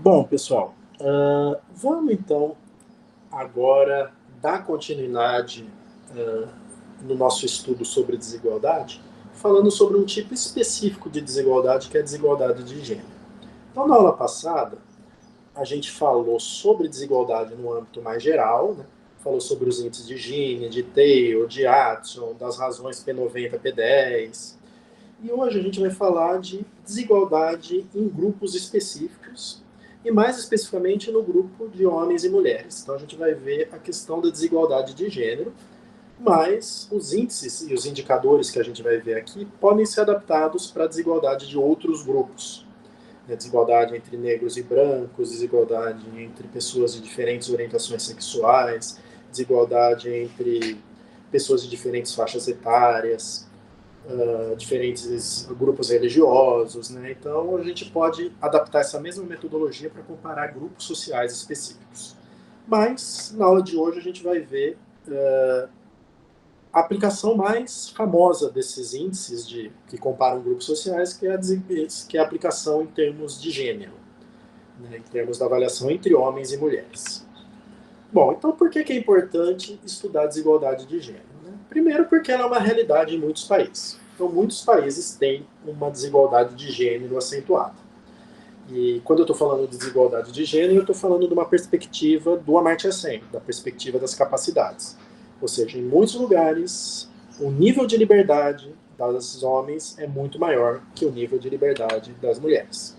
Bom, pessoal, vamos então agora dar continuidade no nosso estudo sobre desigualdade, falando sobre um tipo específico de desigualdade, que é a desigualdade de gênero. Então, na aula passada, a gente falou sobre desigualdade no âmbito mais geral, né? Falou sobre os índices de Gini, de Taylor, de Addison, das razões P90, P10. E hoje a gente vai falar de desigualdade em grupos específicos, e mais especificamente no grupo de homens e mulheres. Então a gente vai ver a questão da desigualdade de gênero, mas os índices e os indicadores que a gente vai ver aqui podem ser adaptados para a desigualdade de outros grupos. Desigualdade entre negros e brancos, desigualdade entre pessoas de diferentes orientações sexuais, desigualdade entre pessoas de diferentes faixas etárias, diferentes grupos religiosos, né? Então a gente pode adaptar essa mesma metodologia para comparar grupos sociais específicos. Mas na aula de hoje a gente vai ver a aplicação mais famosa desses índices que comparam grupos sociais, que é a aplicação em termos de gênero, né? Em termos da avaliação entre homens e mulheres. Bom, então por que é importante estudar a desigualdade de gênero? Né? Primeiro porque ela é uma realidade em muitos países. Então muitos países têm uma desigualdade de gênero acentuada. E quando eu estou falando de desigualdade de gênero, eu estou falando de uma perspectiva do Amartya Sen, da perspectiva das capacidades. Ou seja, em muitos lugares, o nível de liberdade dos homens é muito maior que o nível de liberdade das mulheres.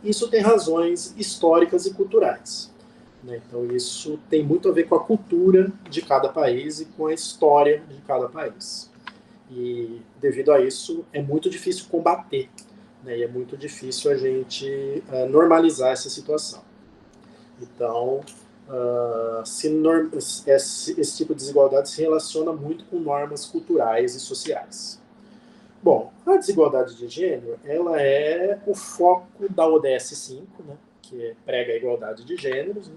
Isso tem razões históricas e culturais. Né? Então, isso tem muito a ver com a cultura de cada país e com a história de cada país. E, devido a isso, é muito difícil combater, né? E é muito difícil a gente normalizar essa situação. Então, esse tipo de desigualdade se relaciona muito com normas culturais e sociais. Bom, a desigualdade de gênero, ela é o foco da ODS 5, né, que prega a igualdade de gêneros, né,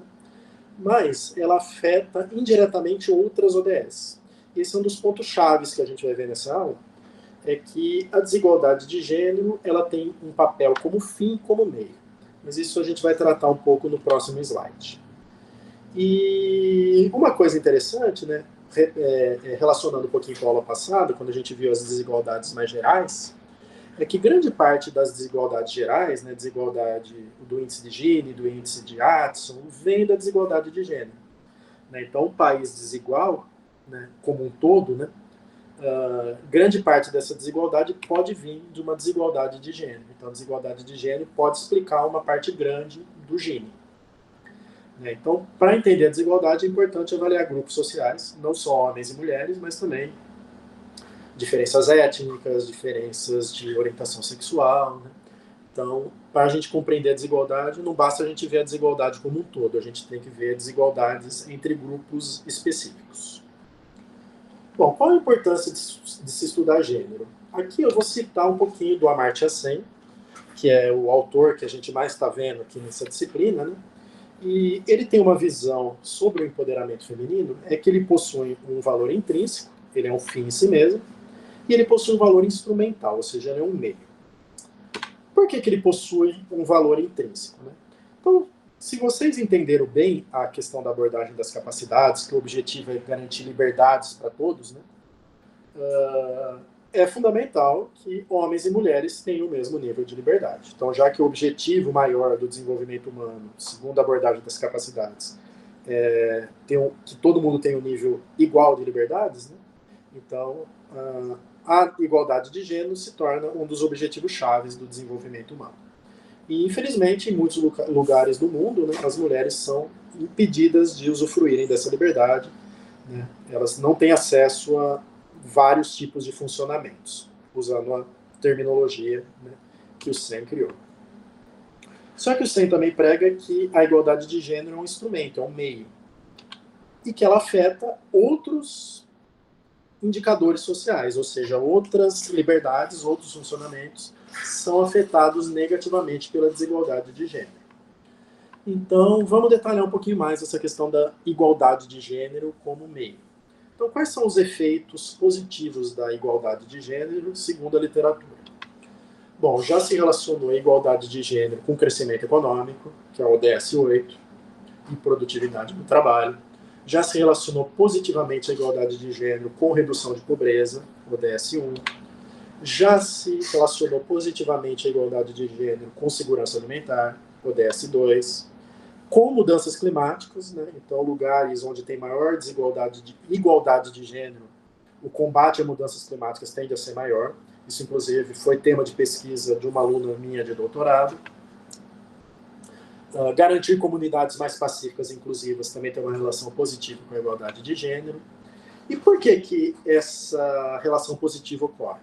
mas ela afeta indiretamente outras ODS. Esse é um dos pontos chaves que a gente vai ver nessa aula, é que a desigualdade de gênero ela tem um papel como fim e como meio. Mas isso a gente vai tratar um pouco no próximo slide. E uma coisa interessante, né, relacionando um pouquinho com a aula passada, quando a gente viu as desigualdades mais gerais, é que grande parte das desigualdades gerais, né, desigualdade do índice de Gini, do índice de Addison, vem da desigualdade de gênero. Né? Então, um país desigual, né, como um todo, né, grande parte dessa desigualdade pode vir de uma desigualdade de gênero. Então, a desigualdade de gênero pode explicar uma parte grande do Gini. Né? Então, para entender a desigualdade, é importante avaliar grupos sociais, não só homens e mulheres, mas também diferenças étnicas, diferenças de orientação sexual. Né? Então, para a gente compreender a desigualdade, não basta a gente ver a desigualdade como um todo, a gente tem que ver desigualdades entre grupos específicos. Bom, qual a importância de se estudar gênero? Aqui eu vou citar um pouquinho do Amartya Sen, que é o autor que a gente mais está vendo aqui nessa disciplina, né? E ele tem uma visão sobre o empoderamento feminino, é que ele possui um valor intrínseco, ele é um fim em si mesmo, e ele possui um valor instrumental, ou seja, ele é um meio. Por que ele possui um valor intrínseco? Né? Então, se vocês entenderam bem a questão da abordagem das capacidades, que o objetivo é garantir liberdades para todos, né? É fundamental que homens e mulheres tenham o mesmo nível de liberdade. Então, já que o objetivo maior do desenvolvimento humano, segundo a abordagem das capacidades, que todo mundo tenha um nível igual de liberdades, né? Então, a igualdade de gênero se torna um dos objetivos chaves do desenvolvimento humano. E, infelizmente, em muitos lugares do mundo, né, as mulheres são impedidas de usufruírem dessa liberdade. Né? Elas não têm acesso a vários tipos de funcionamentos, usando a terminologia, né, que o Sen criou. Só que o Sen também prega que a igualdade de gênero é um instrumento, é um meio, e que ela afeta outros indicadores sociais, ou seja, outras liberdades, outros funcionamentos são afetados negativamente pela desigualdade de gênero. Então, vamos detalhar um pouquinho mais essa questão da igualdade de gênero como meio. Então, quais são os efeitos positivos da igualdade de gênero, segundo a literatura? Bom, já se relacionou a igualdade de gênero com crescimento econômico, que é o ODS 8, e produtividade no trabalho. Já se relacionou positivamente a igualdade de gênero com redução de pobreza, ODS 1. Já se relacionou positivamente a igualdade de gênero com segurança alimentar, ODS 2. Com mudanças climáticas, né? Então lugares onde tem maior igualdade de gênero, o combate a mudanças climáticas tende a ser maior. Isso, inclusive, foi tema de pesquisa de uma aluna minha de doutorado. Garantir comunidades mais pacíficas e inclusivas também tem uma relação positiva com a igualdade de gênero. E por que essa relação positiva ocorre?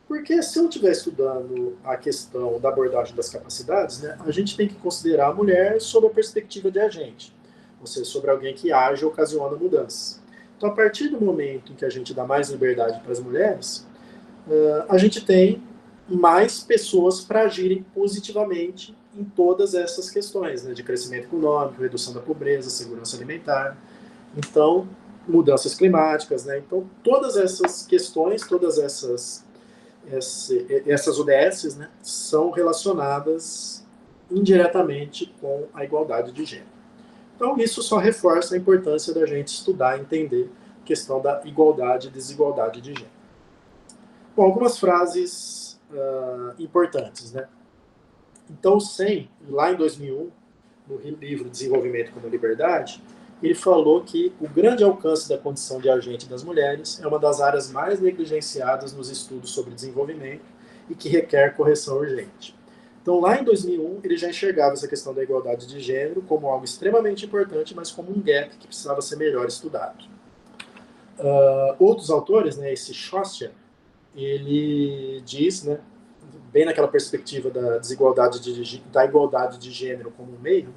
Porque se eu estiver estudando a questão da abordagem das capacidades, né, a gente tem que considerar a mulher sob a perspectiva de agente, ou seja, sobre alguém que age e ocasiona mudanças. Então, a partir do momento em que a gente dá mais liberdade para as mulheres, a gente tem mais pessoas para agirem positivamente em todas essas questões, né, de crescimento econômico, redução da pobreza, segurança alimentar, então, mudanças climáticas, né? Então, todas essas questões, todas essas ODS, né, são relacionadas indiretamente com a igualdade de gênero. Então, isso só reforça a importância da gente estudar e entender a questão da igualdade e desigualdade de gênero. Bom, algumas frases importantes, né? Então, o Sen, lá em 2001, no livro Desenvolvimento como Liberdade, ele falou que o grande alcance da condição de agente das mulheres é uma das áreas mais negligenciadas nos estudos sobre desenvolvimento e que requer correção urgente. Então, lá em 2001, ele já enxergava essa questão da igualdade de gênero como algo extremamente importante, mas como um gap que precisava ser melhor estudado. Outros autores, né, esse Schoster, ele diz, né, bem naquela perspectiva da igualdade de gênero como um meio,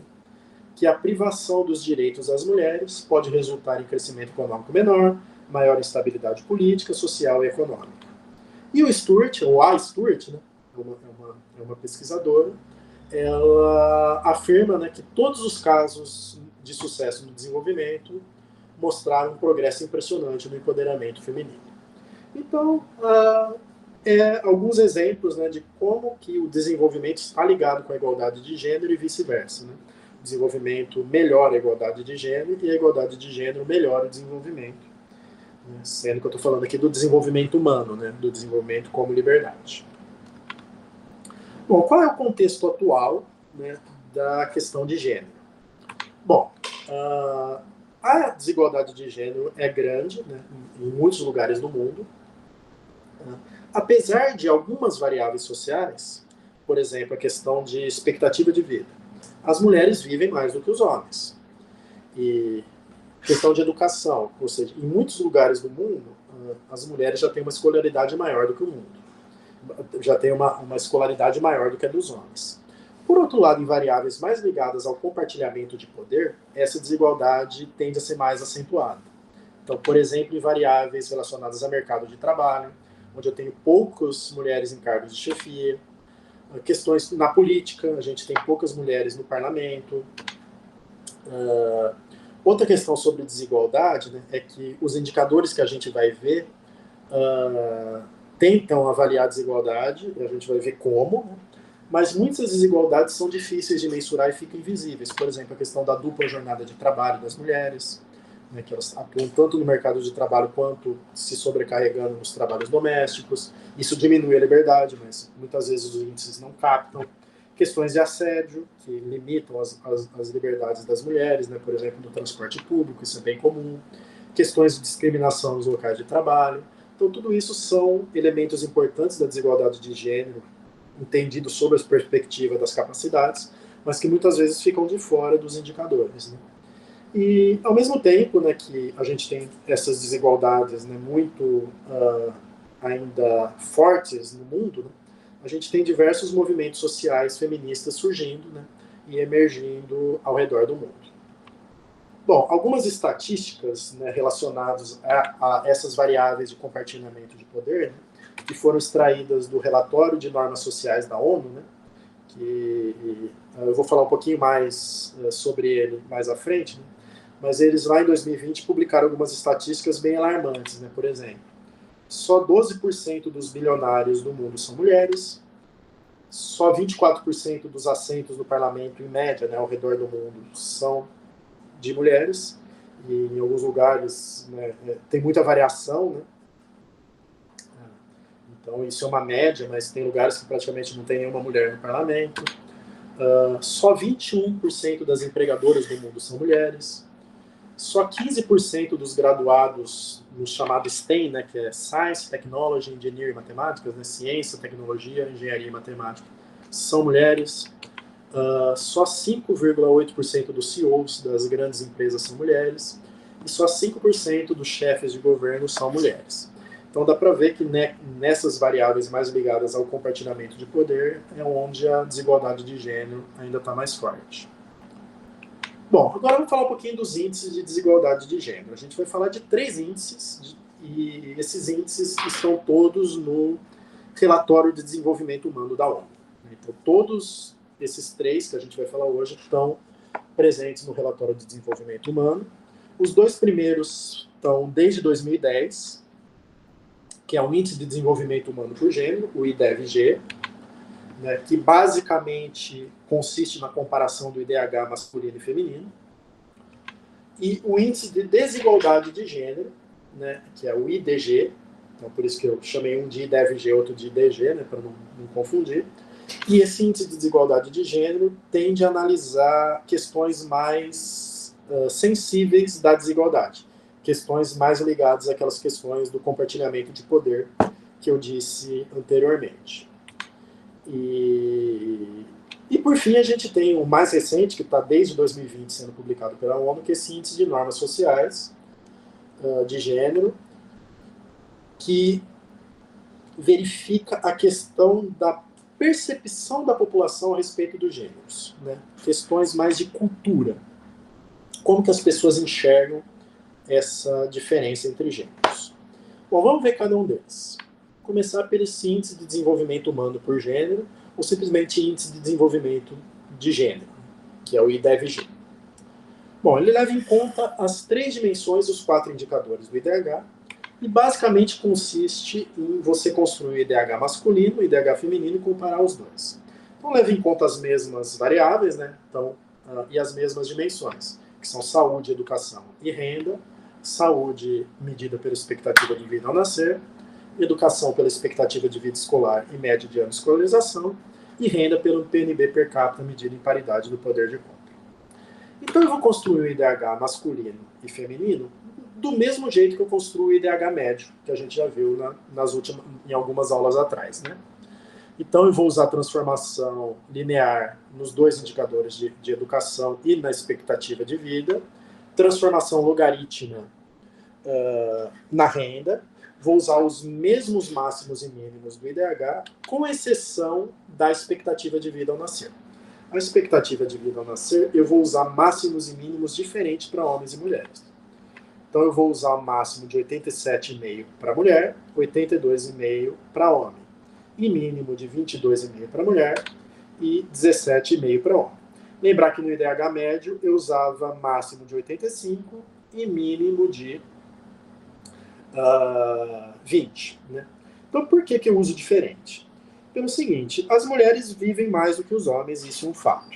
que a privação dos direitos das mulheres pode resultar em crescimento econômico menor, maior instabilidade política, social e econômica. E o Stewart, ou a Stewart, né, é uma pesquisadora, ela afirma, né, que todos os casos de sucesso no desenvolvimento mostraram um progresso impressionante no empoderamento feminino. Então, alguns exemplos, né, de como que o desenvolvimento está ligado com a igualdade de gênero e vice-versa, né? O desenvolvimento melhora a igualdade de gênero e a igualdade de gênero melhora o desenvolvimento, né? Sendo que eu estou falando aqui do desenvolvimento humano, né, do desenvolvimento como liberdade. Bom, qual é o contexto atual, né, da questão de gênero? Bom, a desigualdade de gênero é grande, né, em muitos lugares do mundo. Apesar de algumas variáveis sociais, por exemplo, a questão de expectativa de vida, as mulheres vivem mais do que os homens. E questão de educação, ou seja, em muitos lugares do mundo, as mulheres já têm uma escolaridade maior do que o mundo. Já tem uma escolaridade maior do que a dos homens. Por outro lado, em variáveis mais ligadas ao compartilhamento de poder, essa desigualdade tende a ser mais acentuada. Então, por exemplo, em variáveis relacionadas ao mercado de trabalho, onde eu tenho poucas mulheres em cargos de chefia, questões na política, a gente tem poucas mulheres no parlamento. Outra questão sobre desigualdade, né, é que os indicadores que a gente vai ver tentam avaliar a desigualdade, a gente vai ver como, né, mas muitas desigualdades são difíceis de mensurar e ficam invisíveis. Por exemplo, a questão da dupla jornada de trabalho das mulheres, né, que elas atuam tanto no mercado de trabalho quanto se sobrecarregando nos trabalhos domésticos. Isso diminui a liberdade, mas muitas vezes os índices não captam. Questões de assédio, que limitam as liberdades das mulheres, né, por exemplo, no transporte público, isso é bem comum. Questões de discriminação nos locais de trabalho. Então, tudo isso são elementos importantes da desigualdade de gênero, entendido sob a perspectiva das capacidades, mas que muitas vezes ficam de fora dos indicadores, né? E, ao mesmo tempo, né, que a gente tem essas desigualdades, né, muito ainda fortes no mundo, né, a gente tem diversos movimentos sociais feministas surgindo, né, e emergindo ao redor do mundo. Bom, algumas estatísticas, né, relacionadas a essas variáveis de compartilhamento de poder, né, que foram extraídas do relatório de normas sociais da ONU, né, que eu vou falar um pouquinho mais sobre ele mais à frente, né, mas eles lá em 2020 publicaram algumas estatísticas bem alarmantes, né? Por exemplo, só 12% dos bilionários do mundo são mulheres, Só 24% dos assentos no parlamento, em média, né, ao redor do mundo, são de mulheres. E em alguns lugares, né, tem muita variação, né? Então isso é uma média, mas tem lugares que praticamente não tem nenhuma mulher no parlamento. Só 21% das empregadoras do mundo são mulheres. Só 15% dos graduados no chamado STEM, né, que é Science, Technology, Engineering e Matemática, né, ciência, tecnologia, engenharia e matemática, são mulheres. Só 5,8% dos CEOs das grandes empresas são mulheres. E só 5% dos chefes de governo são mulheres. Então dá para ver que, né, nessas variáveis mais ligadas ao compartilhamento de poder é onde a desigualdade de gênero ainda está mais forte. Bom, agora vamos falar um pouquinho dos índices de desigualdade de gênero. A gente vai falar de 3 índices, e esses índices estão todos no relatório de desenvolvimento humano da ONU. Então, todos esses 3 que a gente vai falar hoje estão presentes no relatório de desenvolvimento humano. Os 2 primeiros estão desde 2010, que é o Índice de Desenvolvimento Humano por Gênero, o IDEV-G, né, que basicamente consiste na comparação do IDH masculino e feminino, e o Índice de Desigualdade de Gênero, né, que é o IDG, então por isso que eu chamei um de IDEV-G, outro de IDG, né, para não confundir. E esse Índice de Desigualdade de Gênero tende a analisar questões mais sensíveis da desigualdade, questões mais ligadas àquelas questões do compartilhamento de poder que eu disse anteriormente. E por fim, a gente tem o mais recente, que está desde 2020 sendo publicado pela ONU, que é esse Índice de Normas Sociais de Gênero, que verifica a questão da percepção da população a respeito dos gêneros, né? Questões mais de cultura. Como que as pessoas enxergam essa diferença entre gêneros. Bom, vamos ver cada um deles. Vou começar pelo Índice de Desenvolvimento Humano por Gênero, ou simplesmente Índice de Desenvolvimento de Gênero, que é o IDEV-G. Bom, ele leva em conta as 3 dimensões e os 4 indicadores do IDH, e basicamente consiste em você construir o IDH masculino, o IDH feminino e comparar os dois. Então leva em conta as mesmas variáveis, né? Então, e as mesmas dimensões, que são saúde, educação e renda, saúde medida pela expectativa de vida ao nascer, educação pela expectativa de vida escolar e média de ano de escolarização, e renda pelo PNB per capita medida em paridade do poder de compra. Então eu vou construir o IDH masculino e feminino do mesmo jeito que eu construo o IDH médio, que a gente já viu em algumas aulas atrás, né? Então eu vou usar a transformação linear nos 2 indicadores de educação e na expectativa de vida, transformação logarítmica na renda, vou usar os mesmos máximos e mínimos do IDH, com exceção da expectativa de vida ao nascer. A expectativa de vida ao nascer, eu vou usar máximos e mínimos diferentes para homens e mulheres. Então eu vou usar o máximo de 87,5 para mulher, 82,5 para homem, e mínimo de 22,5 para mulher e 17,5 para homem. Lembrar que no IDH médio eu usava máximo de 85 e mínimo de 20. Né? Então por que eu uso diferente? Pelo seguinte, as mulheres vivem mais do que os homens, isso é um fato.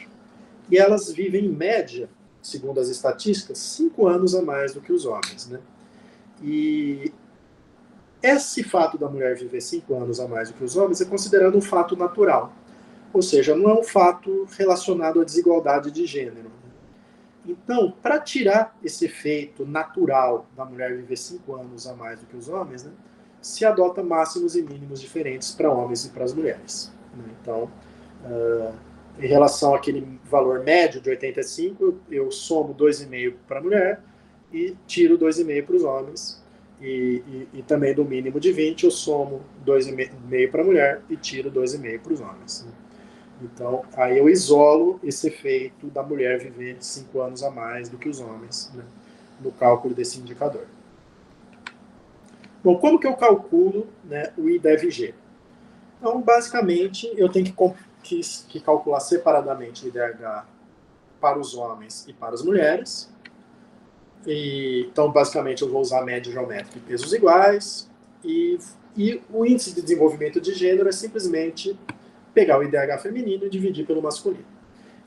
E elas vivem em média, segundo as estatísticas, 5 anos a mais do que os homens. Né? E esse fato da mulher viver 5 anos a mais do que os homens é considerado um fato natural. Ou seja, não é um fato relacionado à desigualdade de gênero. Então, para tirar esse efeito natural da mulher viver 5 anos a mais do que os homens, né, se adota máximos e mínimos diferentes para homens e para as mulheres. Né? Então, em relação àquele valor médio de 85, eu somo 2,5 para a mulher e tiro 2,5 para os homens. E também do mínimo de 20, eu somo 2,5 para a mulher e tiro 2,5 para os homens. Né? Então, aí eu isolo esse efeito da mulher viver 5 anos a mais do que os homens, né, no cálculo desse indicador. Bom, como que eu calculo, né, o IDEV-G? Então, basicamente, eu tenho que calcular separadamente o IDH para os homens e para as mulheres. Então, basicamente, eu vou usar média geométrica e pesos iguais. E o índice de desenvolvimento de gênero é simplesmente pegar o IDH feminino e dividir pelo masculino.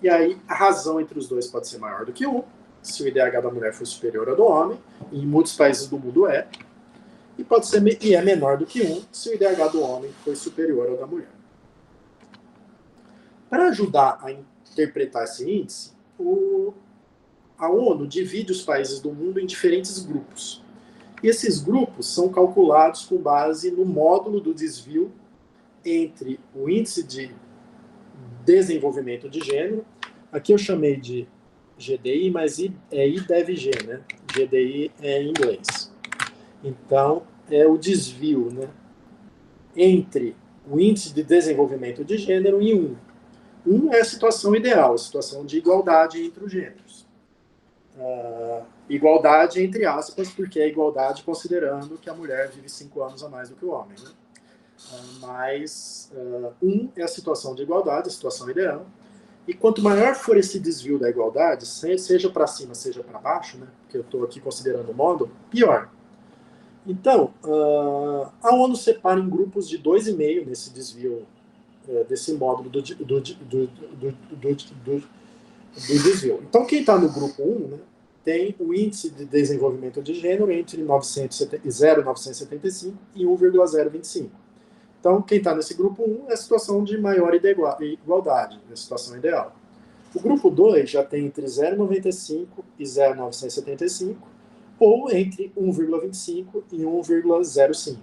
E aí a razão entre os dois pode ser maior do que 1, se o IDH da mulher for superior ao do homem, e em muitos países do mundo é, e pode ser e é menor do que 1, se o IDH do homem for superior ao da mulher. Para ajudar a interpretar esse índice, a ONU divide os países do mundo em diferentes grupos. E esses grupos são calculados com base no módulo do desvio entre o índice de desenvolvimento de gênero, aqui eu chamei de GDI, mas é IDEVG, né? GDI é em inglês. Então, é o desvio, né, entre o índice de desenvolvimento de gênero e 1. 1 é a situação ideal, a situação de igualdade entre os gêneros. Igualdade entre aspas, porque é igualdade considerando que a mulher vive 5 anos a mais do que o homem, né? Mas 1 é a situação de igualdade, a situação ideal. E quanto maior for esse desvio da igualdade, seja para cima, seja para baixo, né, porque eu estou aqui considerando o módulo, pior. Então, a ONU separa em grupos de 2,5 nesse desvio, desse módulo do desvio. Então, quem está no grupo 1, né, tem o índice de desenvolvimento de gênero entre 0,975 e 1,025. Então, quem está nesse grupo 1 é a situação de maior igualdade, é a situação ideal. O grupo 2 já tem entre 0,95 e 0,975, ou entre 1,25 e 1,05.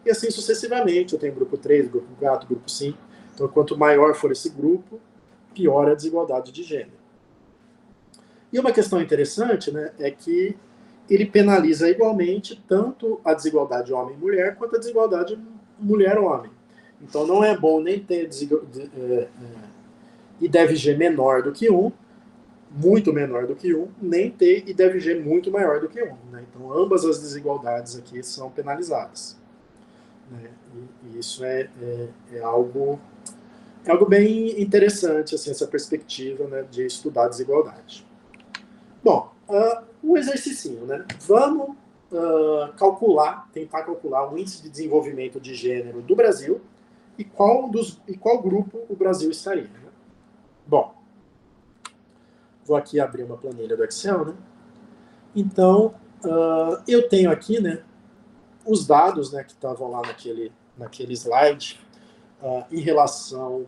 E assim sucessivamente, eu tenho grupo 3, grupo 4, grupo 5. Então, quanto maior for esse grupo, pior a desigualdade de gênero. E uma questão interessante, né, é que ele penaliza igualmente tanto a desigualdade homem-mulher quanto a desigualdade mulher-homem. Então não é bom nem ter IDEVG menor do que 1, muito menor do que 1, nem ter IDEVG muito maior do que 1. Né? Então ambas as desigualdades aqui são penalizadas. Né? E isso é algo bem interessante, assim, essa perspectiva, né, de estudar a desigualdade. Bom, um exercício, né? Vamos tentar calcular o índice de desenvolvimento de gênero do Brasil e qual grupo o Brasil estaria. Né? Bom, vou aqui abrir uma planilha do Excel, né? Então, eu tenho aqui, né, os dados, né, que estavam lá naquele slide em relação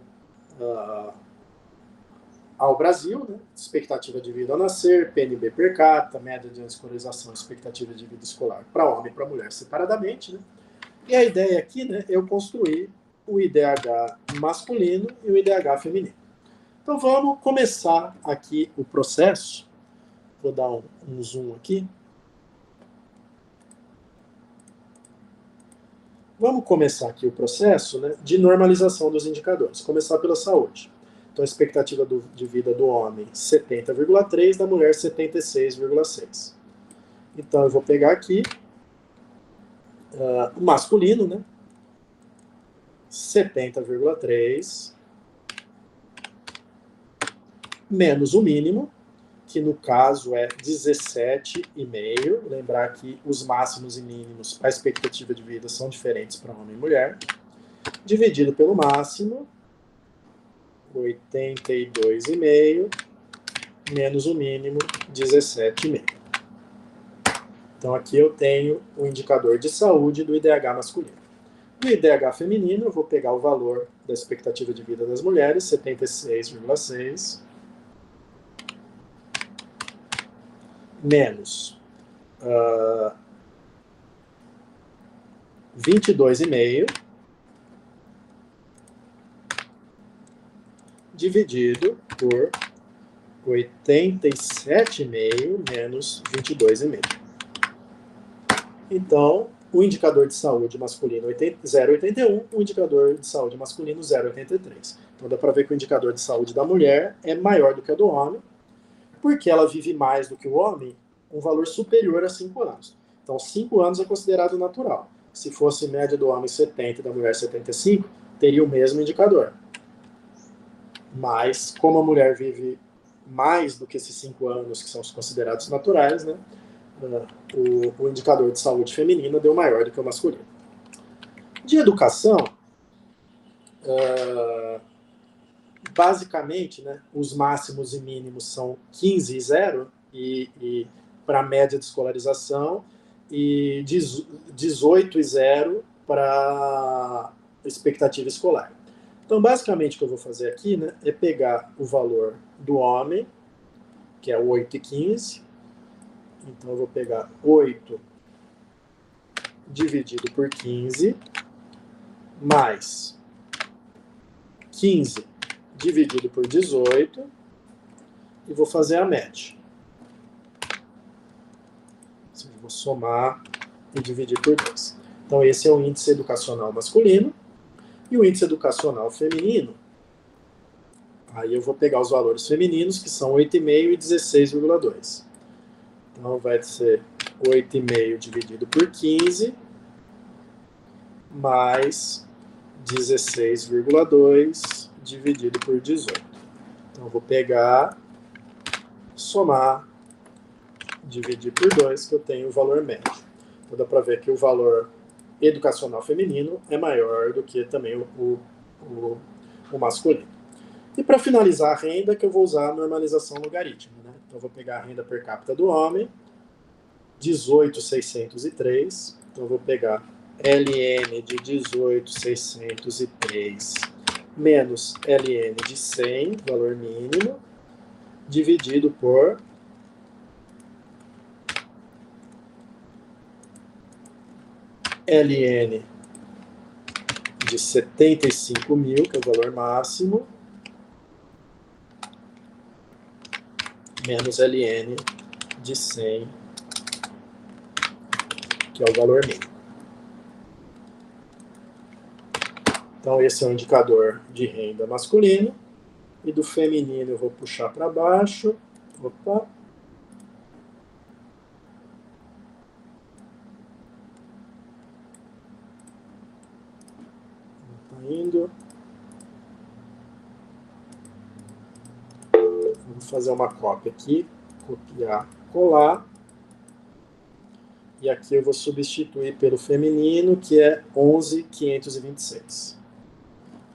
ao Brasil, né? Expectativa de vida ao nascer, PNB per capita, média de escolarização, expectativa de vida escolar para homem e para mulher separadamente. Né? E a ideia aqui, né, é eu construir o IDH masculino e o IDH feminino. Então vamos começar aqui o processo. Vou dar um zoom aqui. Vamos começar aqui o processo, né, de normalização dos indicadores. Começar pela saúde. Então, a expectativa de vida do homem, 70,3, da mulher, 76,6. Então, eu vou pegar aqui o masculino, né? 70,3, menos o mínimo, que no caso é 17,5. Lembrar que os máximos e mínimos para a expectativa de vida são diferentes para homem e mulher. Dividido pelo máximo, 82,5, menos o mínimo, 17,5. Então aqui eu tenho o indicador de saúde do IDH masculino. No IDH feminino, eu vou pegar o valor da expectativa de vida das mulheres, 76,6, menos 22,5, dividido por 87,5 menos 22,5. Então, o indicador de saúde masculino 0,81, o indicador de saúde masculino 0,83. Então dá para ver que o indicador de saúde da mulher é maior do que o do homem, porque ela vive mais do que o homem, um valor superior a 5 anos. Então 5 anos é considerado natural. Se fosse média do homem 70 e da mulher 75, teria o mesmo indicador. Mas, como a mulher vive mais do que esses 5 anos que são considerados naturais, né, o indicador de saúde feminina deu maior do que o masculino. De educação, basicamente, né, os máximos e mínimos são 15 e 0, e para a média de escolarização, e 18 e 0 para expectativa escolar. Então, basicamente, o que eu vou fazer aqui, né, é pegar o valor do homem, que é 8 e 15. Então, eu vou pegar 8 dividido por 15, mais 15 dividido por 18, e vou fazer a média. Eu vou somar e dividir por 2. Então, esse é o índice educacional masculino. E o índice educacional feminino, aí eu vou pegar os valores femininos, que são 8,5 e 16,2. Então, vai ser 8,5 dividido por 15, mais 16,2 dividido por 18. Então, eu vou pegar, somar, dividir por 2, que eu tenho o valor médio. Então, dá para ver que o valor educacional feminino é maior do que também o masculino. E para finalizar a renda, que eu vou usar a normalização logarítmica. Né? Então, eu vou pegar a renda per capita do homem, 18.603. Então, eu vou pegar LN de 18.603 menos LN de 100, valor mínimo, dividido por LN de 75 mil, que é o valor máximo, menos LN de 100, que é o valor mínimo. Então, esse é o indicador de renda masculino. E do feminino eu vou puxar para baixo. Opa. Está indo. Vou fazer uma cópia aqui. Copiar, colar. E aqui eu vou substituir pelo feminino, que é 11.526.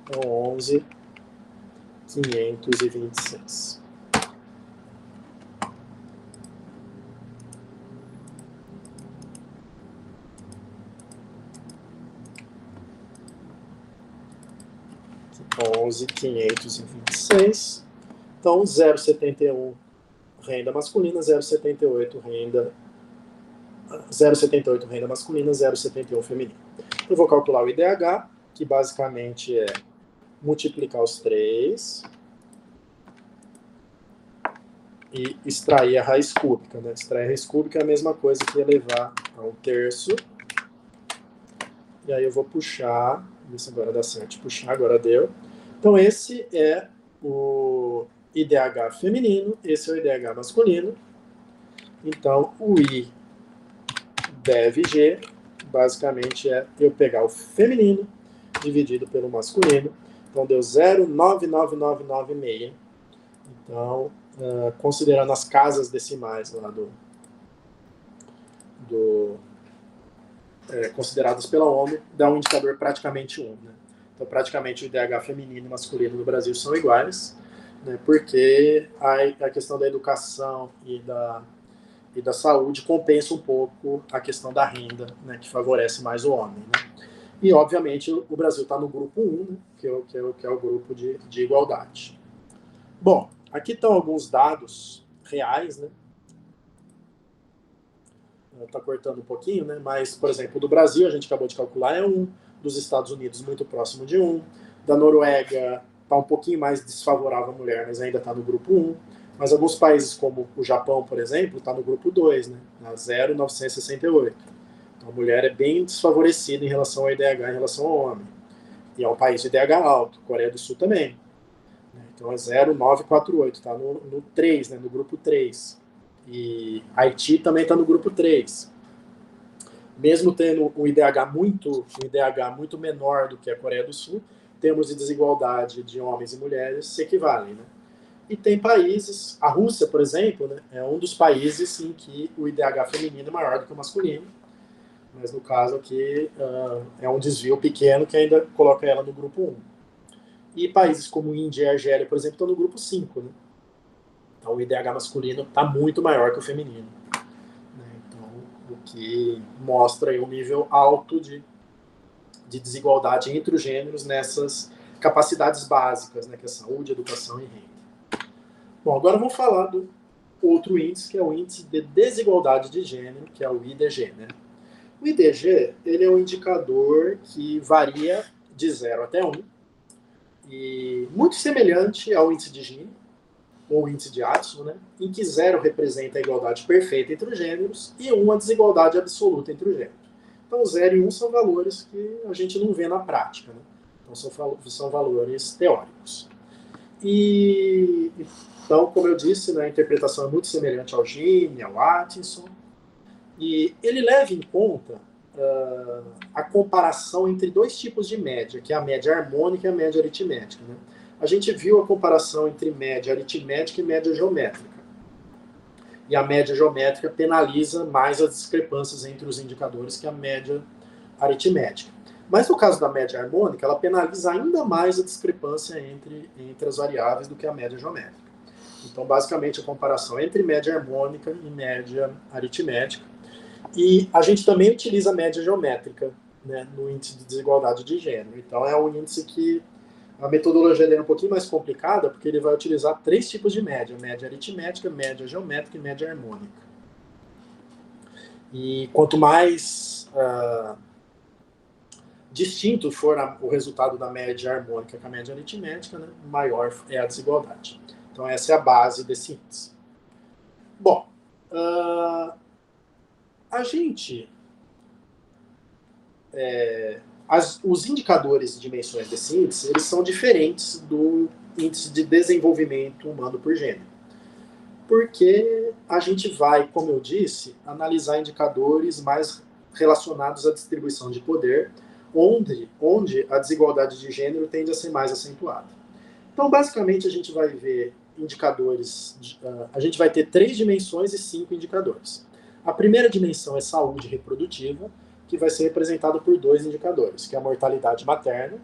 Então, 11.526. Então, 11.526. Então, 0,71 renda masculina, 0,78 renda masculina, 0,71 feminina. Eu vou calcular o IDH, que basicamente é multiplicar os 3 e extrair a raiz cúbica. Né? Extrair a raiz cúbica é a mesma coisa que elevar a 1/3. E aí eu vou puxar, ver se agora dá certo, puxar, agora deu. Então esse é o IDH feminino, esse é o IDH masculino. Então o I deve G, basicamente é eu pegar o feminino dividido pelo masculino. Então deu 0,99996. Então, considerando as casas decimais lá consideradas pela ONU, dá um indicador praticamente 1. Né? Então, praticamente o IDH feminino e masculino no Brasil são iguais, né? Porque a questão da educação e da saúde compensa um pouco a questão da renda, né? Que favorece mais o homem. Né? E, obviamente, o Brasil está no grupo 1, né? que é o grupo de igualdade. Bom, aqui estão alguns dados reais, né? Está cortando um pouquinho, né? Mas, por exemplo, do Brasil, a gente acabou de calcular, é 1, dos Estados Unidos muito próximo de 1, da Noruega está um pouquinho mais desfavorável à mulher, mas ainda está no grupo 1, mas alguns países como o Japão, por exemplo, está no grupo 2, né? 0,968. Então a mulher é bem desfavorecida em relação ao IDH, em relação ao homem. E é um país de IDH alto, Coreia do Sul também. Então é 0,948, está no 3, né? No grupo 3. E Haiti também está no grupo 3. Mesmo tendo um IDH muito menor do que a Coreia do Sul, termos de desigualdade de homens e mulheres se equivalem. Né? E tem países, a Rússia, por exemplo, né, é um dos países em que o IDH feminino é maior do que o masculino, mas no caso aqui é um desvio pequeno que ainda coloca ela no grupo 1. E países como Índia e Argélia, por exemplo, estão no grupo 5, né? Então o IDH masculino está muito maior que o feminino. Né? Então, o que mostra aí um nível alto de desigualdade entre os gêneros nessas capacidades básicas, né? Que é saúde, educação e renda. Bom, agora vamos falar do outro índice, que é o índice de desigualdade de gênero, que é o IDG, né? O IDG, ele é um indicador que varia de 0 até 1, e muito semelhante ao índice de Gini, ou índice de Addison, né? Em que 0 representa a igualdade perfeita entre os gêneros e 1 a desigualdade absoluta entre os gêneros. Então 0 e 1 são valores que a gente não vê na prática, né? Então são valores teóricos. E então, como eu disse, né, a interpretação é muito semelhante ao Gini, ao Addison, e ele leva em conta a comparação entre dois tipos de média, que é a média harmônica e a média aritmética. Né? A gente viu a comparação entre média aritmética e média geométrica. E a média geométrica penaliza mais as discrepâncias entre os indicadores que a média aritmética. Mas no caso da média harmônica, ela penaliza ainda mais a discrepância entre as variáveis do que a média geométrica. Então, basicamente, a comparação entre média harmônica e média aritmética. E a gente também utiliza a média geométrica, né, no índice de desigualdade de gênero. Então, é um índice que a metodologia dele é um pouquinho mais complicada, porque ele vai utilizar 3 tipos de média: média aritmética, média geométrica e média harmônica. E quanto mais distinto for o resultado da média harmônica com a média aritmética, né, maior é a desigualdade. Então, essa é a base desse índice. Bom, a gente... os indicadores de dimensões desse índice, eles são diferentes do índice de desenvolvimento humano por gênero. Porque a gente vai, como eu disse, analisar indicadores mais relacionados à distribuição de poder, onde a desigualdade de gênero tende a ser mais acentuada. Então, basicamente, a gente vai ver indicadores, a gente vai ter 3 dimensões e 5 indicadores. A primeira dimensão é saúde reprodutiva, que vai ser representada por 2 indicadores, que é a mortalidade materna,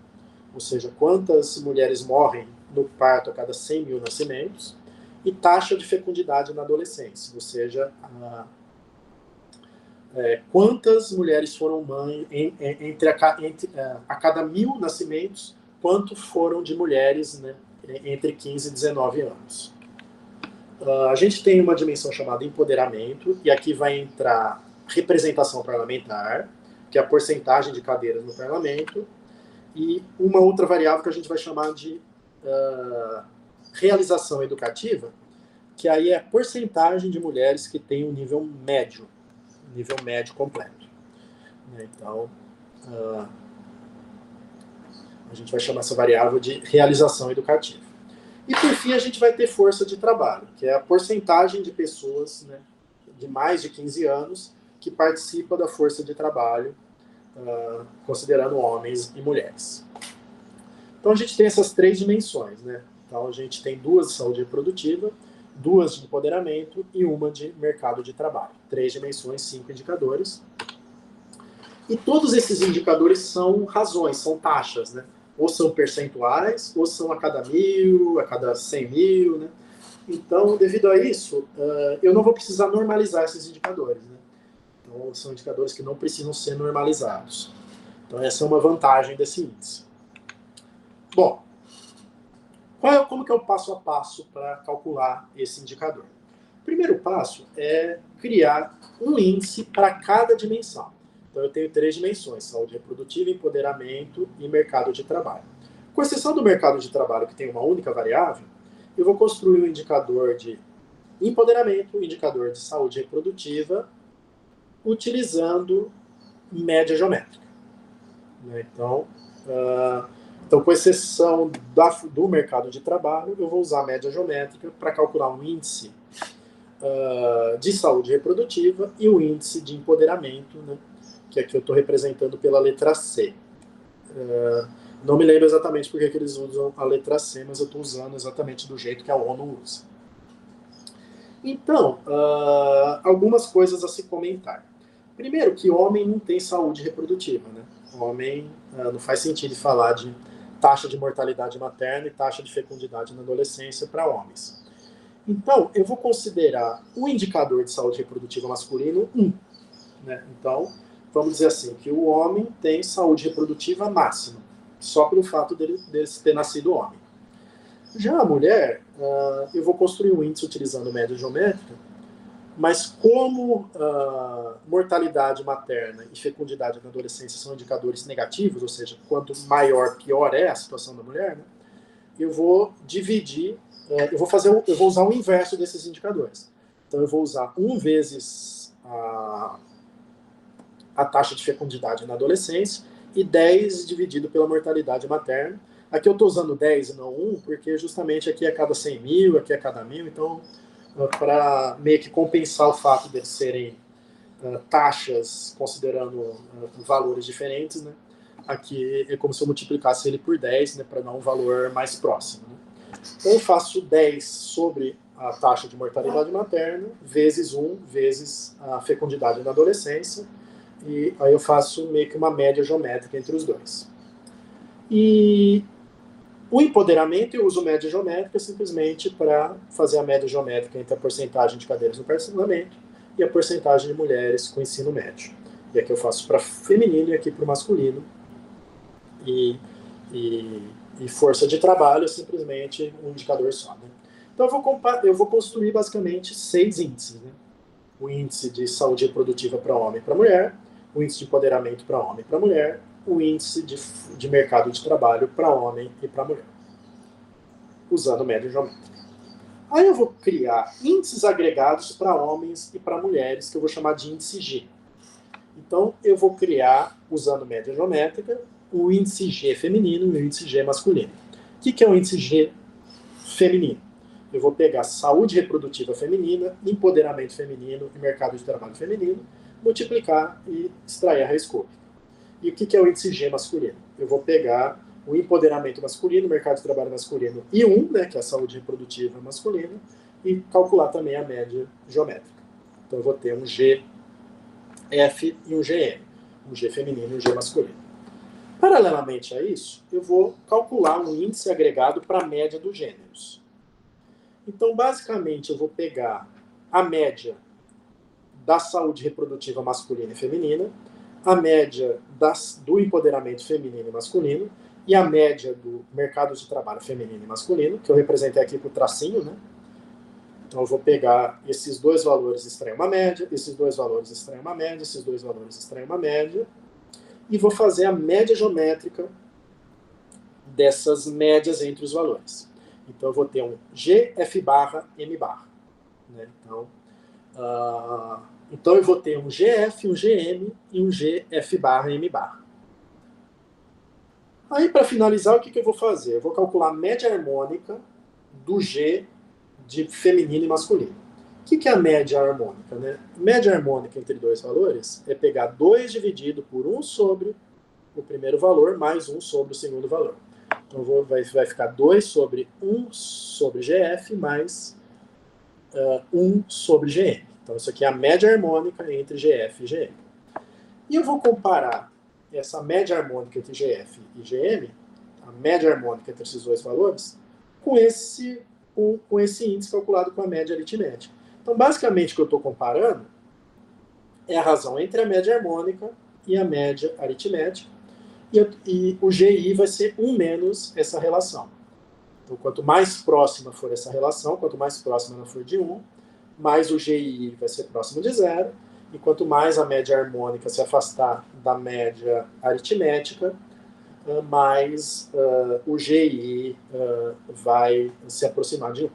ou seja, quantas mulheres morrem no parto a cada 100 mil nascimentos, e taxa de fecundidade na adolescência, ou seja, quantas mulheres foram mães a cada 1000 nascimentos, quanto foram de mulheres, né, entre 15 e 19 anos. A gente tem uma dimensão chamada empoderamento, e aqui vai entrar representação parlamentar, que é a porcentagem de cadeiras no parlamento, e uma outra variável que a gente vai chamar de realização educativa, que aí é a porcentagem de mulheres que têm um nível médio completo. Então, a gente vai chamar essa variável de realização educativa. E, por fim, a gente vai ter força de trabalho, que é a porcentagem de pessoas, né, de mais de 15 anos que participa da força de trabalho, considerando homens e mulheres. Então, a gente tem essas 3 dimensões. Né? Então, a gente tem 2 de saúde reprodutiva, 2 de empoderamento e 1 de mercado de trabalho. 3 dimensões, 5 indicadores. E todos esses indicadores são razões, são taxas, né? Ou são percentuais, ou são a cada 1000, a cada 100 mil, né? Então, devido a isso, eu não vou precisar normalizar esses indicadores, né? Então, são indicadores que não precisam ser normalizados. Então, essa é uma vantagem desse índice. Bom, como que é o passo a passo para calcular esse indicador? O primeiro passo é criar um índice para cada dimensão. Então, eu tenho 3 dimensões: saúde reprodutiva, empoderamento e mercado de trabalho. Com exceção do mercado de trabalho, que tem uma única variável, eu vou construir um indicador de empoderamento, um indicador de saúde reprodutiva, utilizando média geométrica. Então, com exceção do mercado de trabalho, eu vou usar a média geométrica para calcular um índice de saúde reprodutiva e o índice de empoderamento, né, que aqui eu estou representando pela letra C. Não me lembro exatamente porque que eles usam a letra C, mas eu estou usando exatamente do jeito que a ONU usa. Então, algumas coisas a se comentar. Primeiro, que homem não tem saúde reprodutiva. Né? Homem, não faz sentido falar de taxa de mortalidade materna e taxa de fecundidade na adolescência para homens. Então, eu vou considerar o indicador de saúde reprodutiva masculino 1. Né? Então, vamos dizer assim, que o homem tem saúde reprodutiva máxima, só pelo fato dele ter nascido homem. Já a mulher, eu vou construir um índice utilizando média geométrica, mas como mortalidade materna e fecundidade na adolescência são indicadores negativos, ou seja, quanto maior, pior é a situação da mulher, né, eu vou dividir, eu vou usar o inverso desses indicadores. Então, eu vou usar 1 vezes a taxa de fecundidade na adolescência e 10 dividido pela mortalidade materna. Aqui eu estou usando 10 e não 1, porque justamente aqui é cada 100 mil, aqui é cada 1000, então para meio que compensar o fato de serem taxas considerando valores diferentes, né? Aqui é como se eu multiplicasse ele por 10, né, para dar um valor mais próximo. Né? Então eu faço 10 sobre a taxa de mortalidade materna, vezes 1, vezes a fecundidade na adolescência, e aí eu faço meio que uma média geométrica entre os dois. E o empoderamento, eu uso média geométrica simplesmente para fazer a média geométrica entre a porcentagem de cadeiras no parcelamento e a porcentagem de mulheres com ensino médio. E aqui eu faço para feminino e aqui para o masculino. E força de trabalho é simplesmente um indicador só. Né? Então eu vou construir basicamente 6 índices. Né? O índice de saúde reprodutiva para homem e para mulher, o índice de empoderamento para homem e para mulher, o índice de mercado de trabalho para homem e para mulher, usando média geométrica. Aí eu vou criar índices agregados para homens e para mulheres, que eu vou chamar de índice G. Então, eu vou criar, usando média geométrica, o índice G feminino e o índice G masculino. O que é o índice G feminino? Eu vou pegar saúde reprodutiva feminina, empoderamento feminino e mercado de trabalho feminino, multiplicar e extrair a raiz cúbica. E o que é o índice G masculino? Eu vou pegar o empoderamento masculino, o mercado de trabalho masculino e 1, né, que é a saúde reprodutiva masculina, e calcular também a média geométrica. Então eu vou ter um GF e um GM, um G feminino e um G masculino. Paralelamente a isso, eu vou calcular um índice agregado para a média dos gêneros. Então, basicamente, eu vou pegar a média da saúde reprodutiva masculina e feminina, a média do empoderamento feminino e masculino e a média do mercado de trabalho feminino e masculino, que eu representei aqui por tracinho, né? Então eu vou pegar esses dois valores e extrair uma média, esses dois valores e extrair uma média, esses dois valores e extrair uma média, e vou fazer a média geométrica dessas médias entre os valores. Então eu vou ter um GF barra M barra. Né? Então eu vou ter um GF, um GM e um GF barra M barra. Aí, para finalizar, o que eu vou fazer? Eu vou calcular a média harmônica do G de feminino e masculino. O que é a média harmônica? Né? Média harmônica entre dois valores é pegar 2 dividido por 1 sobre o primeiro valor mais 1 sobre o segundo valor. Então vai ficar 2 sobre 1 sobre GF mais 1 sobre GM. Então isso aqui é a média harmônica entre GF e GM. E eu vou comparar essa média harmônica entre GF e GM, a média harmônica entre esses dois valores, com esse índice calculado com a média aritmética. Então, basicamente, o que eu estou comparando é a razão entre a média harmônica e a média aritmética, e o GI vai ser 1 menos essa relação. Então, quanto mais próxima for essa relação, quanto mais próxima ela for de 1, mais o GI vai ser próximo de 0, e quanto mais a média harmônica se afastar da média aritmética, mais o GI vai se aproximar de 1.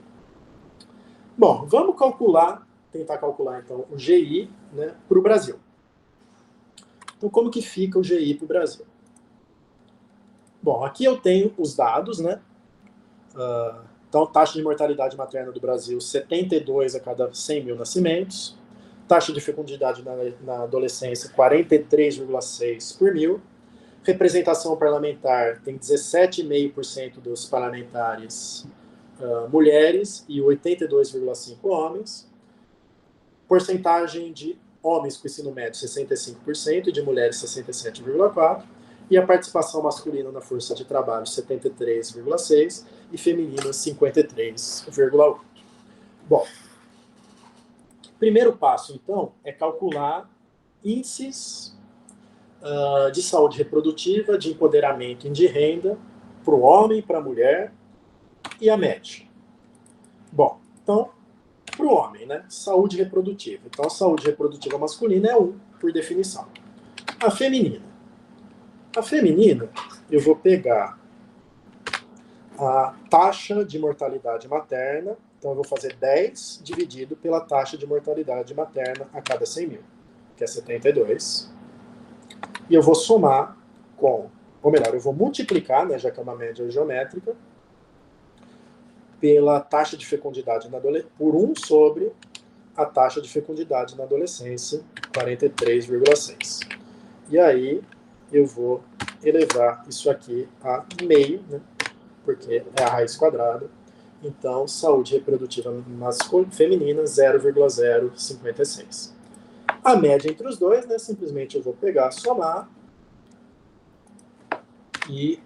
Bom, vamos tentar calcular então o GI, né, para o Brasil. Então, como que fica o GI para o Brasil? Bom, aqui eu tenho os dados, né? Então, taxa de mortalidade materna do Brasil, 72 a cada 100 mil nascimentos. Taxa de fecundidade na adolescência, 43,6 por mil. Representação parlamentar, tem 17,5% dos parlamentares mulheres e 82,5% homens. Porcentagem de homens com ensino médio, 65%, e de mulheres, 67,4%. E a participação masculina na força de trabalho, 73,6%, e feminina, 53,8%. Bom, primeiro passo, então, é calcular índices de saúde reprodutiva, de empoderamento e de renda para o homem, para a mulher e a média. Bom, então, para o homem, né? Saúde reprodutiva. Então, a saúde reprodutiva masculina é 1, por definição. A feminina. A feminina, eu vou pegar a taxa de mortalidade materna, então eu vou fazer 10 dividido pela taxa de mortalidade materna a cada 100 mil, que é 72. E eu vou somar com, ou melhor, eu vou multiplicar, né, já que é uma média geométrica, pela taxa de fecundidade na adolescência, por 1 sobre a taxa de fecundidade na adolescência, 43,6. E aí eu vou elevar isso aqui a meio, né, porque é a raiz quadrada. Então, saúde reprodutiva feminina, 0,056. A média entre os dois, né, simplesmente eu vou pegar, somar e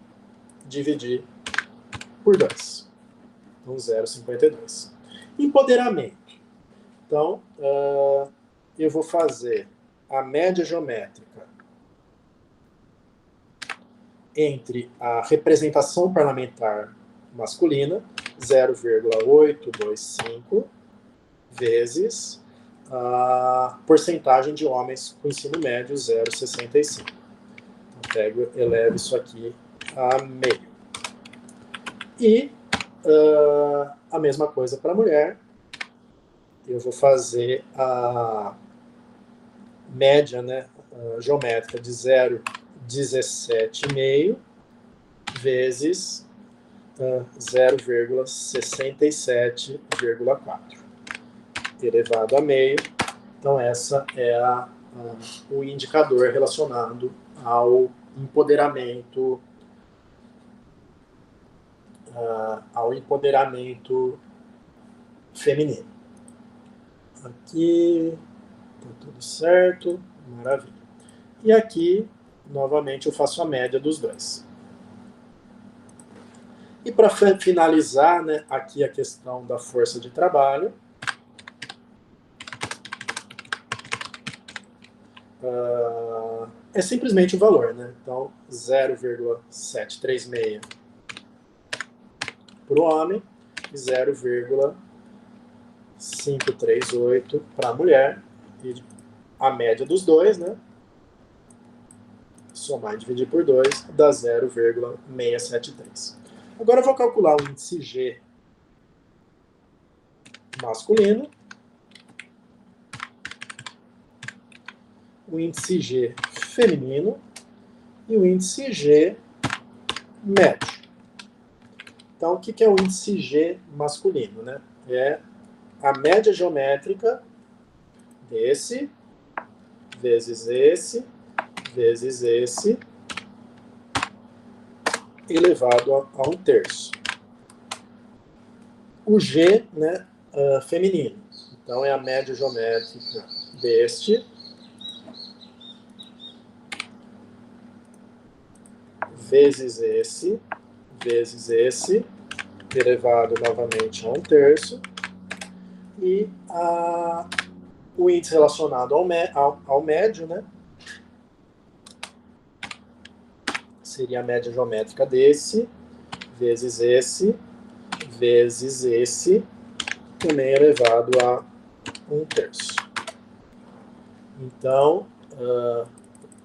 dividir por 2. Então, 0,52. Empoderamento. Então, eu vou fazer a média geométrica entre a representação parlamentar masculina, 0,825, vezes a porcentagem de homens com ensino médio, 0,65. Então, elevo isso aqui a meio. E a mesma coisa para a mulher. Eu vou fazer a média, né, geométrica de 0,17,5 vezes 0,67,4 elevado a meio. Então, essa é o indicador relacionado ao empoderamento feminino. Aqui está tudo certo, maravilha. E aqui, novamente, eu faço a média dos dois. E para finalizar, né, aqui a questão da força de trabalho, é simplesmente o valor, né? Então, 0,736 para o homem e 0,538 para a mulher. E a média dos dois, né? Somar e dividir por 2 dá 0,673. Agora eu vou calcular o índice G masculino, o índice G feminino e o índice G médio. Então, o que é o índice G masculino, né? É a média geométrica desse, vezes esse, vezes esse, elevado a 1/3. O G, né, feminino. Então, é a média geométrica deste, vezes esse, elevado novamente a 1/3, e o índice relacionado ao médio, né, seria a média geométrica desse, vezes esse, também elevado a 1/3. Então,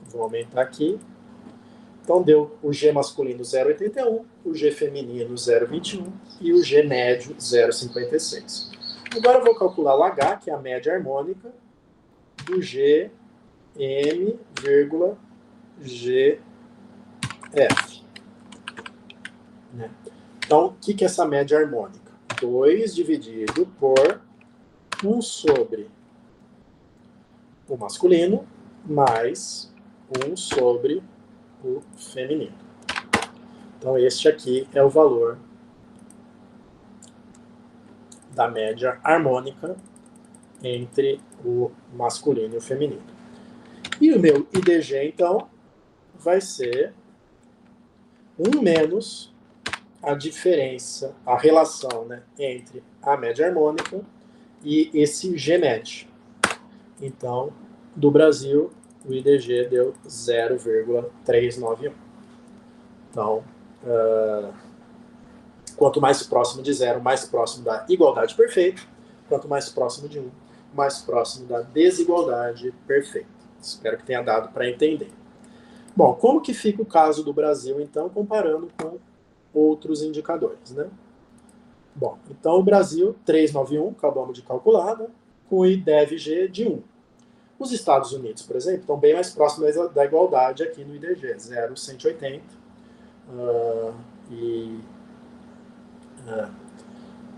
vou aumentar aqui. Então, deu o G masculino 0,81, o G feminino 0,21 e o G médio 0,56. Agora eu vou calcular o H, que é a média harmônica, do G, M, G, F. Então, o que é essa média harmônica? 2 dividido por 1 sobre o masculino, mais 1 sobre o feminino. Então, este aqui é o valor da média harmônica entre o masculino e o feminino. E o meu IDG, então, vai ser 1 menos a diferença, a relação, né, entre a média harmônica e esse GMED. Então, do Brasil, o IDG deu 0,391. Então, quanto mais próximo de zero, mais próximo da igualdade perfeita. Quanto mais próximo de 1, mais próximo da desigualdade perfeita. Espero que tenha dado para entender. Bom, como que fica o caso do Brasil, então, comparando com outros indicadores, né? Bom, então o Brasil, 391, acabamos de calcular, né, com o IDEV-G de 1. Os Estados Unidos, por exemplo, estão bem mais próximos da igualdade aqui no IDG, 0,180.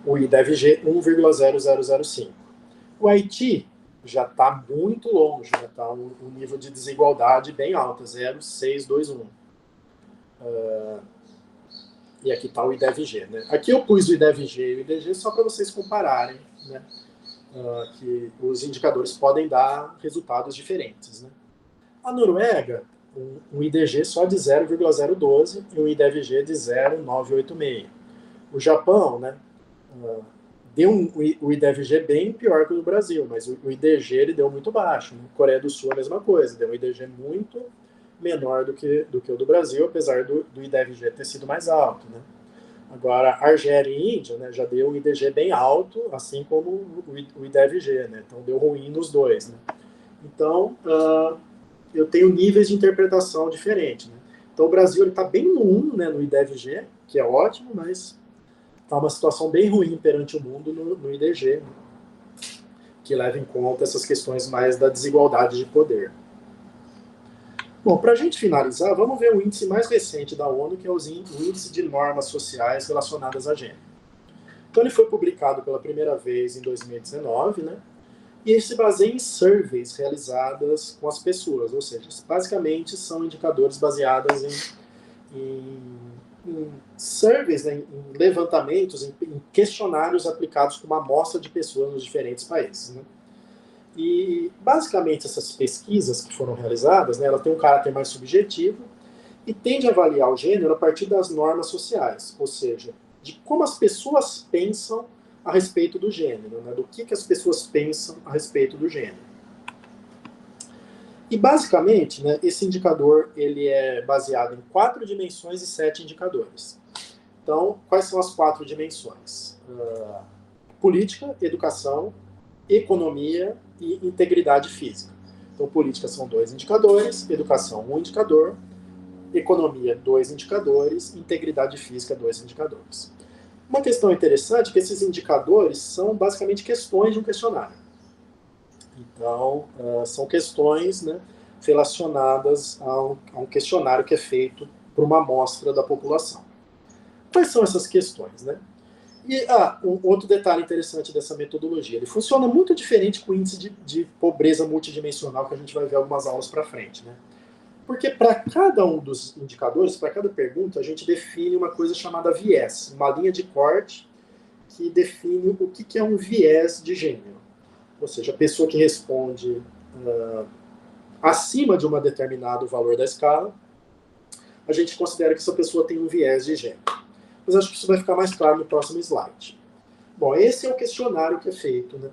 O IDEV-G, 1,0005. O Haiti já está muito longe, já está um nível de desigualdade bem alto, 0,621. E aqui está o IDEV-G. Né? Aqui eu pus o IDEV-G e o IDG só para vocês compararem, né? Que os indicadores podem dar resultados diferentes. Né? A Noruega, um IDG só de 0,012 e um IDEV-G de 0,986. O Japão, né, deu o IDEV-G bem pior que o do Brasil, mas o IDG ele deu muito baixo. Né? Coreia do Sul a mesma coisa, deu um IDG muito menor do que o do Brasil, apesar do IDEV-G ter sido mais alto. Né? Agora, Argélia e Índia, né, já deu um IDG bem alto, assim como o IDEV-G, né? Então deu ruim nos dois. Né? Então, eu tenho níveis de interpretação diferentes. Né? Então o Brasil está bem no 1, né, no IDEV-G, que é ótimo, mas está uma situação bem ruim perante o mundo no IDG, né? Que leva em conta essas questões mais da desigualdade de poder. Bom, para a gente finalizar, vamos ver o índice mais recente da ONU, que é o Índice de Normas Sociais Relacionadas a Gênero. Então, ele foi publicado pela primeira vez em 2019, né? E ele se baseia em surveys realizadas com as pessoas, ou seja, basicamente são indicadores baseados em surveys, né, em levantamentos, em questionários aplicados com uma amostra de pessoas nos diferentes países. Né? E, basicamente, essas pesquisas que foram realizadas, né, elas têm um caráter mais subjetivo e tende a avaliar o gênero a partir das normas sociais, ou seja, de como as pessoas pensam a respeito do gênero, né, do que as pessoas pensam a respeito do gênero. E, basicamente, né, esse indicador ele é baseado em 4 dimensões e 7 indicadores. Então, quais são as 4 dimensões? Política, educação, economia e integridade física. Então, política são 2 indicadores, educação 1 indicador, economia 2 indicadores, integridade física 2 indicadores. Uma questão interessante é que esses indicadores são basicamente questões de um questionário. Então, são questões, né, relacionadas a um questionário que é feito por uma amostra da população. Quais são essas questões? Né? E um outro detalhe interessante dessa metodologia, ele funciona muito diferente com o índice de pobreza multidimensional que a gente vai ver algumas aulas para frente. Né? Porque para cada um dos indicadores, para cada pergunta, a gente define uma coisa chamada viés, uma linha de corte que define o que é um viés de gênero. Ou seja, a pessoa que responde acima de um determinado valor da escala, a gente considera que essa pessoa tem um viés de gênero. Mas acho que isso vai ficar mais claro no próximo slide. Bom, esse é o questionário que é feito, né,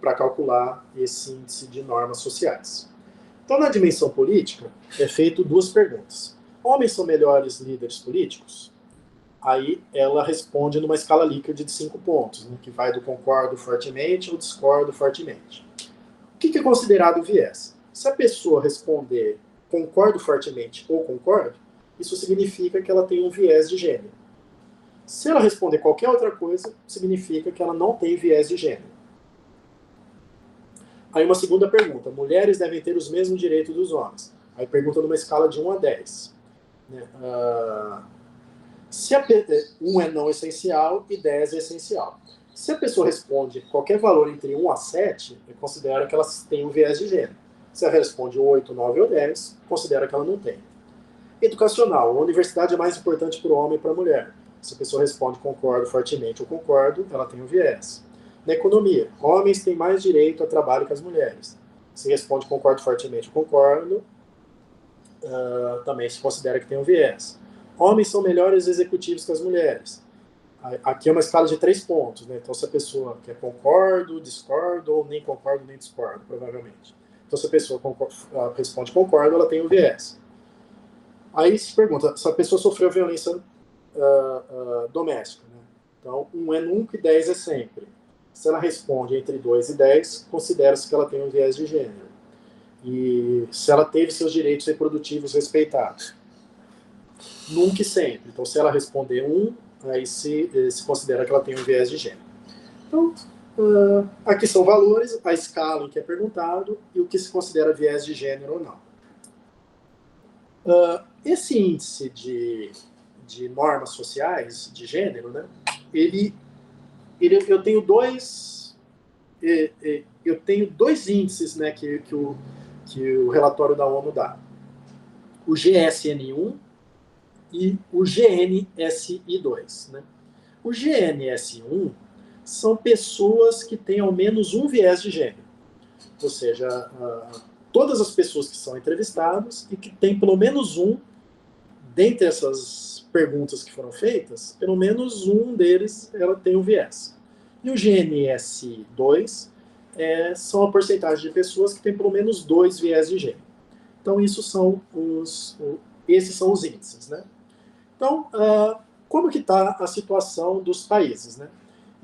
para calcular esse índice de normas sociais. Então, na dimensão política, é feito 2 perguntas. Homens são melhores líderes políticos? Aí ela responde numa escala Likert de 5 pontos, né, que vai do concordo fortemente ou discordo fortemente. O que é considerado viés? Se a pessoa responder concordo fortemente ou concordo, isso significa que ela tem um viés de gênero. Se ela responder qualquer outra coisa, significa que ela não tem viés de gênero. Aí uma segunda pergunta, mulheres devem ter os mesmos direitos dos homens? Aí pergunta numa escala de 1 a 10. Né? Se 1 é não essencial e 10 é essencial. Se a pessoa responde qualquer valor entre 1 a 7, considera que ela tem um viés de gênero. Se ela responde 8, 9 ou 10, considera que ela não tem. Educacional, a universidade é mais importante para o homem e para a mulher. Se a pessoa responde concordo fortemente ou concordo, ela tem um viés. Na economia, homens têm mais direito a trabalho que as mulheres. Se responde concordo fortemente ou concordo, também se considera que tem um viés. homens são melhores executivos que as mulheres. Aqui é uma escala de 3 pontos, né? Então, se a pessoa quer concordo, discordo, ou nem concordo, nem discordo, provavelmente. Então, se a pessoa responde concordo, ela tem o viés. Aí se pergunta, se a pessoa sofreu violência doméstica, né? Então, 1 é nunca e 10 é sempre. Se ela responde entre 2 e 10, considera-se que ela tem um viés de gênero. E se ela teve seus direitos reprodutivos respeitados. Nunca e sempre. Então, se ela responder 1, aí se considera que ela tem um viés de gênero. Então, aqui são valores, a escala em que é perguntado e o que se considera viés de gênero ou não. Esse índice de normas sociais de gênero, né, eu tenho dois índices, né, que o relatório da ONU dá. O GSN1 e o GNSI2. Né? O GNSI1 são pessoas que têm ao menos um viés de gênero. Ou seja, todas as pessoas que são entrevistadas e que têm pelo menos um, dentre essas perguntas que foram feitas, pelo menos um deles ela tem um viés. E o GNSI2 são a porcentagem de pessoas que têm pelo menos 2 viés de gênero. Então, esses são os índices. Né? Então, como que está a situação dos países? Né?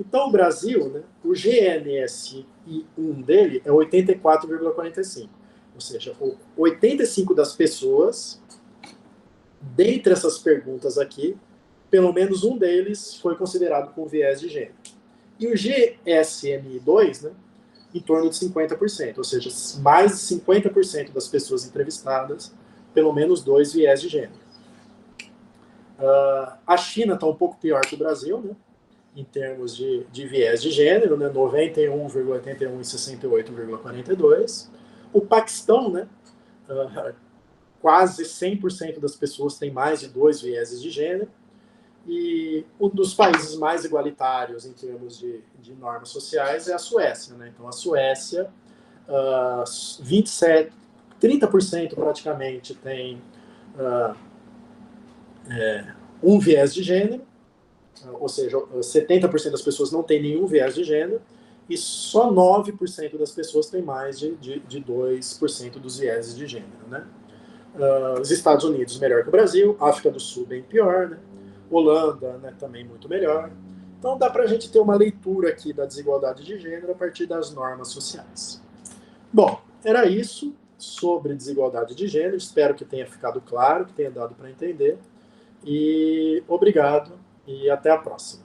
Então, o Brasil, né, o GNSI1 dele é 84,45. Ou seja, 85 das pessoas, dentre essas perguntas aqui, pelo menos um deles foi considerado com viés de gênero. E o GSNI2, né, em torno de 50%, ou seja, mais de 50% das pessoas entrevistadas, pelo menos 2 viés de gênero. A China está um pouco pior que o Brasil, né, em termos de viés de gênero, né, 91,81 e 68,42. O Paquistão, né, quase 100% das pessoas têm mais de 2 vieses de gênero. E um dos países mais igualitários em termos de normas sociais é a Suécia. Né? Então, a Suécia, 30% praticamente tem um viés de gênero, ou seja, 70% das pessoas não têm nenhum viés de gênero, e só 9% das pessoas têm mais de 2% dos vieses de gênero. Né? Os Estados Unidos melhor que o Brasil, África do Sul bem pior, né? Holanda, né, também muito melhor. Então dá para a gente ter uma leitura aqui da desigualdade de gênero a partir das normas sociais. Bom, era isso sobre desigualdade de gênero. Espero que tenha ficado claro, que tenha dado para entender. E obrigado e até a próxima.